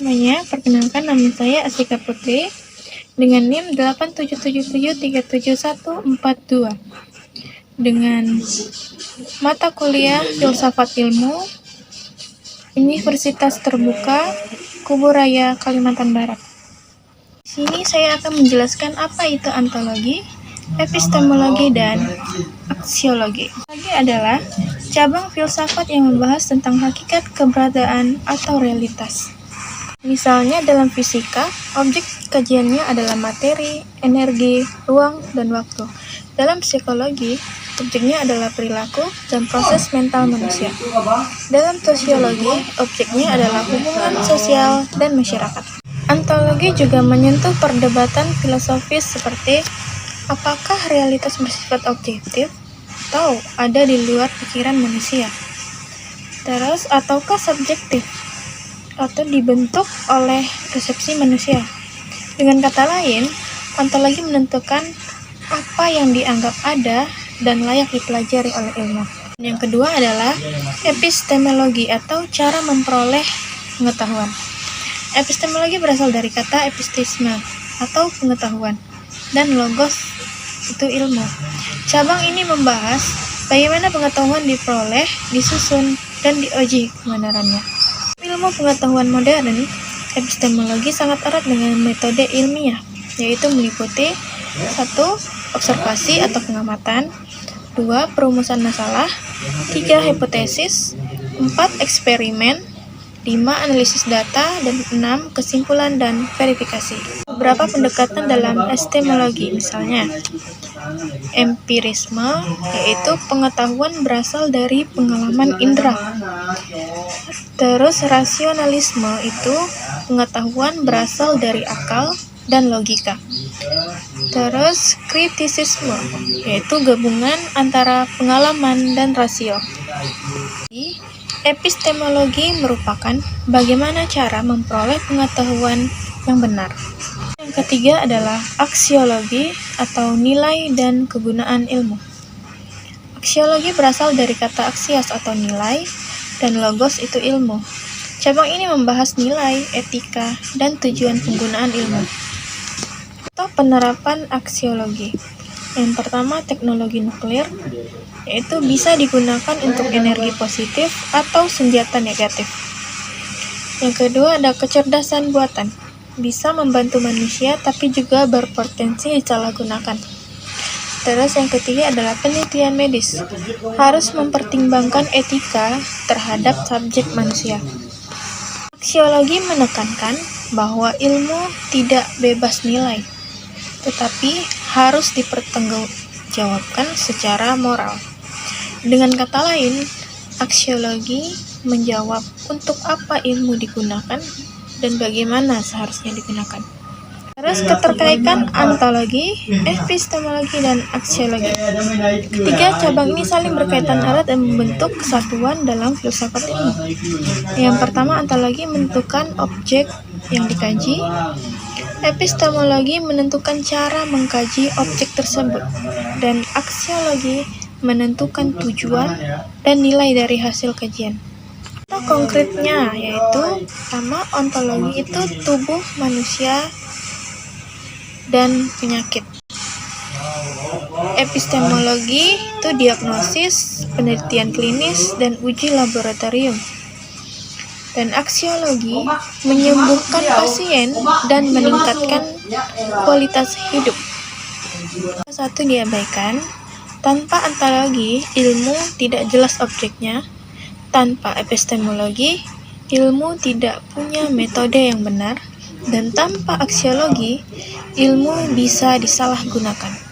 semuanya, perkenalkan nama saya Asika Putri dengan NIM 877737142 dengan mata kuliah Filsafat Ilmu Universitas Terbuka Kuburaya, Kalimantan Barat. Di sini saya akan menjelaskan apa itu ontologi, epistemologi, dan aksiologi. Ontologi adalah cabang filsafat yang membahas tentang hakikat keberadaan atau realitas. Misalnya dalam fisika, objek kajiannya adalah materi, energi, ruang, dan waktu. Dalam psikologi, objeknya adalah perilaku dan proses mental manusia. Dalam sosiologi, objeknya adalah hubungan sosial dan masyarakat. Ontologi juga menyentuh perdebatan filosofis seperti apakah realitas bersifat objektif atau ada di luar pikiran manusia. Terus, ataukah subjektif atau dibentuk oleh persepsi manusia. Dengan kata lain, ontologi menentukan apa yang dianggap ada dan layak dipelajari oleh ilmu. Yang kedua adalah epistemologi atau cara memperoleh pengetahuan. Epistemologi berasal dari kata epistisma atau pengetahuan dan logos itu ilmu. Cabang ini membahas bagaimana pengetahuan diperoleh, disusun, dan diuji kebenarannya. Ilmu pengetahuan modern, epistemologi sangat erat dengan metode ilmiah, yaitu meliputi 1. Observasi atau pengamatan, 2. Perumusan masalah, 3. Hipotesis, 4. Eksperimen, 5. Analisis data, dan 6. Kesimpulan dan verifikasi. Beberapa pendekatan dalam epistemologi, misalnya empirisme, yaitu pengetahuan berasal dari pengalaman indera. Terus rasionalisme itu pengetahuan berasal dari akal dan logika. Terus kritisisme, yaitu gabungan antara pengalaman dan rasio. Epistemologi merupakan bagaimana cara memperoleh pengetahuan yang benar. Yang ketiga adalah aksiologi atau nilai dan kegunaan ilmu. Aksiologi berasal dari kata aksios atau nilai, dan logos itu ilmu. Cabang ini membahas nilai, etika, dan tujuan penggunaan ilmu. Atau penerapan aksiologi. Yang pertama, teknologi nuklir, yaitu bisa digunakan untuk energi positif atau senjata negatif. Yang kedua ada kecerdasan buatan, bisa membantu manusia tapi juga berpotensi disalahgunakan. Terus yang ketiga adalah penelitian medis, harus mempertimbangkan etika terhadap subjek manusia. Aksiologi menekankan bahwa ilmu tidak bebas nilai, tetapi harus dipertanggungjawabkan secara moral. Dengan kata lain, aksiologi menjawab untuk apa ilmu digunakan dan bagaimana seharusnya digunakan. Terus keterkaitan ontologi, epistemologi, dan aksiologi. Ketiga cabang ini saling berkaitan erat dan membentuk kesatuan dalam filsafat ilmu. Yang pertama, ontologi menentukan objek yang dikaji. Epistemologi menentukan cara mengkaji objek tersebut. Dan aksiologi menentukan tujuan dan nilai dari hasil kajian. Contoh konkretnya yaitu pertama, ontologi itu tubuh manusia dan penyakit. Epistemologi itu diagnosis, penelitian klinis, dan uji laboratorium. Dan aksiologi menyembuhkan pasien dan meningkatkan kualitas hidup. Satu diabaikan, tanpa ontologi, ilmu tidak jelas objeknya. Tanpa epistemologi, ilmu tidak punya metode yang benar. Dan tanpa aksiologi, ilmu bisa disalahgunakan.